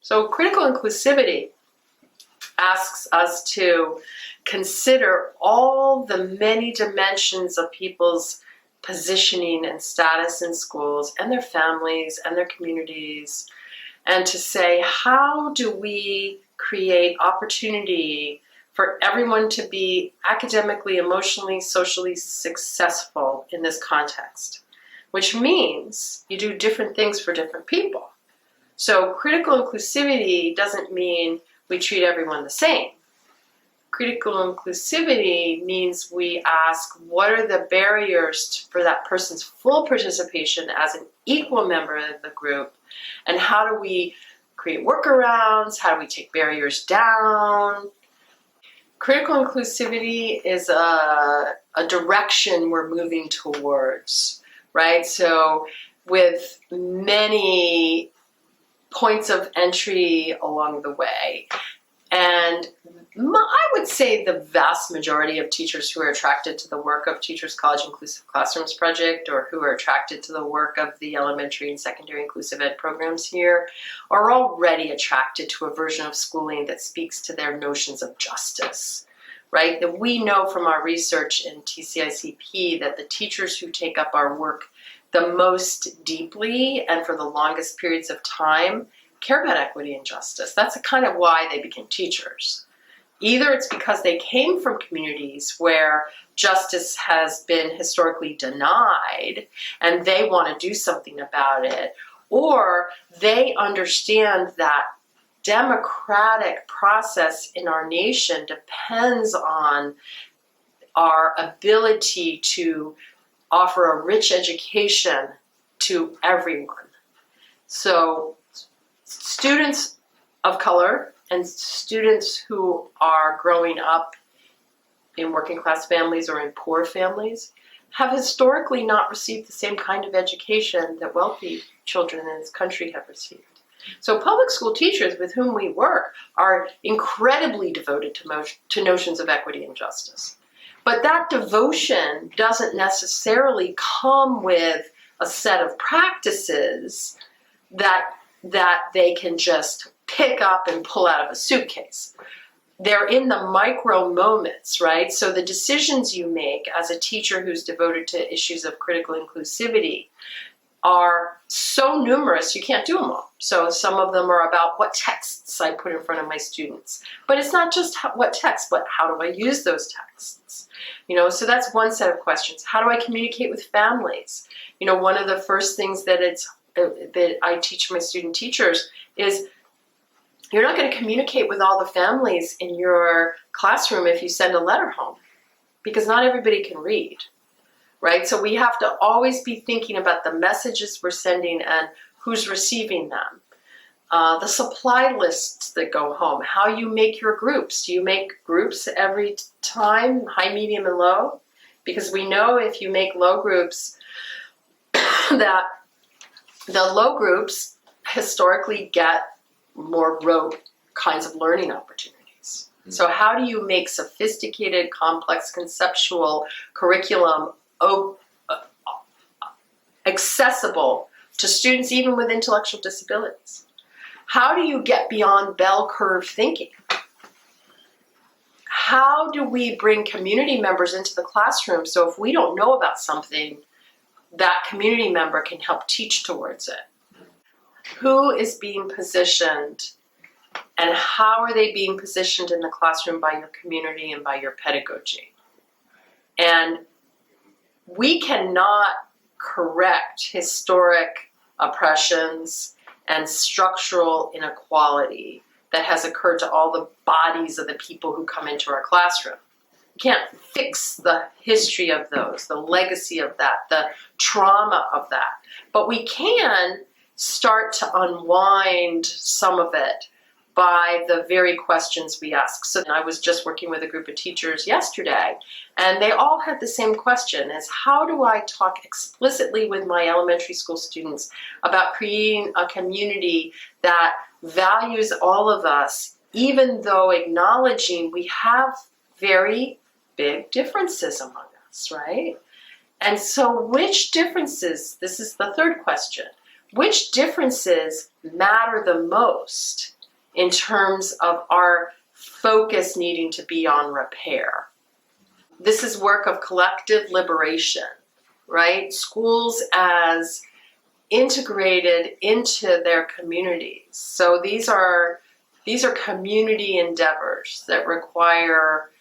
So critical inclusivity asks us to consider all the many dimensions of people's positioning and status in schools and their families and their communities, and to say, how do we create opportunity for everyone to be academically, emotionally, socially successful in this context? Which means you do different things for different people. So critical inclusivity doesn't mean we treat everyone the same. Critical inclusivity means we ask, what are the barriers for that person's full participation as an equal member of the group? And how do we create workarounds? How do we take barriers down? Critical inclusivity is a direction we're moving towards, right? So with many points of entry along the way. And I would say the vast majority of teachers who are attracted to the work of Teachers College Inclusive Classrooms Project, or who are attracted to the work of the elementary and secondary inclusive ed programs here, are already attracted to a version of schooling that speaks to their notions of justice, right? That we know from our research in TCICP that the teachers who take up our work the most deeply and for the longest periods of time care about equity and justice. That's kind of why they became teachers. Either it's because they came from communities where justice has been historically denied and they want to do something about it, or they understand that democratic process in our nation depends on our ability to offer a rich education to everyone. So students of color and students who are growing up in working class families or in poor families have historically not received the same kind of education that wealthy children in this country have received. So public school teachers with whom we work are incredibly devoted to notions of equity and justice. But that devotion doesn't necessarily come with a set of practices that they can just pick up and pull out of a suitcase. They're in the micro moments, right? So the decisions you make as a teacher who's devoted to issues of critical inclusivity are so numerous, you can't do them all. So some of them are about what texts I put in front of my students. But it's not just what text, but how do I use those texts? So that's one set of questions. How do I communicate with families? One of the first things that I teach my student teachers is you're not going to communicate with all the families in your classroom if you send a letter home, because not everybody can read. Right? So we have to always be thinking about the messages we're sending and who's receiving them. The supply lists that go home, how you make your groups. Do you make groups every time, high, medium, and low? Because we know if you make low groups, that the low groups historically get more rote kinds of learning opportunities. So how do you make sophisticated, complex, conceptual curriculum accessible to students even with intellectual disabilities? How do you get beyond bell curve thinking? How do we bring community members into the classroom so if we don't know about something, that community member can help teach towards it? Who is being positioned and how are they being positioned in the classroom by your community and by your pedagogy? And we cannot correct historic oppressions and structural inequality that has occurred to all the bodies of the people who come into our classroom. We can't fix the history of those, the legacy of that, the trauma of that. But we can start to unwind some of it by the very questions we ask. So I was just working with a group of teachers yesterday, and they all had the same question, is how do I talk explicitly with my elementary school students about creating a community that values all of us, even though acknowledging we have very big differences among us, right? And so which differences, this is the third question, which differences matter the most in terms of our focus needing to be on repair. This is work of collective liberation, right? Schools as integrated into their communities. So these are community endeavors that require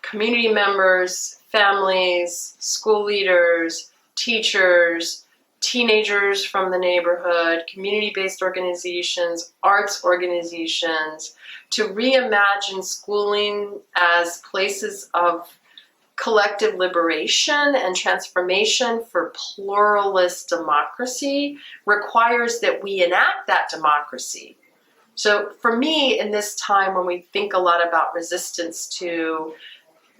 community members, families, school leaders, teachers, teenagers from the neighborhood, community-based organizations, arts organizations, to reimagine schooling as places of collective liberation and transformation for pluralist democracy requires that we enact that democracy. So for me, in this time when we think a lot about resistance to,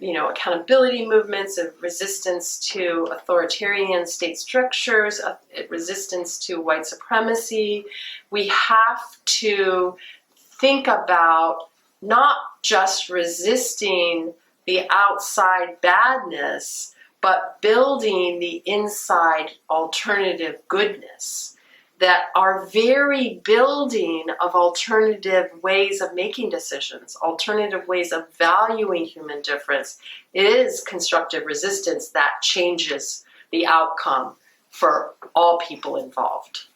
accountability movements, of resistance to authoritarian state structures, of resistance to white supremacy, we have to think about not just resisting the outside badness, but building the inside alternative goodness. That our very building of alternative ways of making decisions, alternative ways of valuing human difference, is constructive resistance that changes the outcome for all people involved.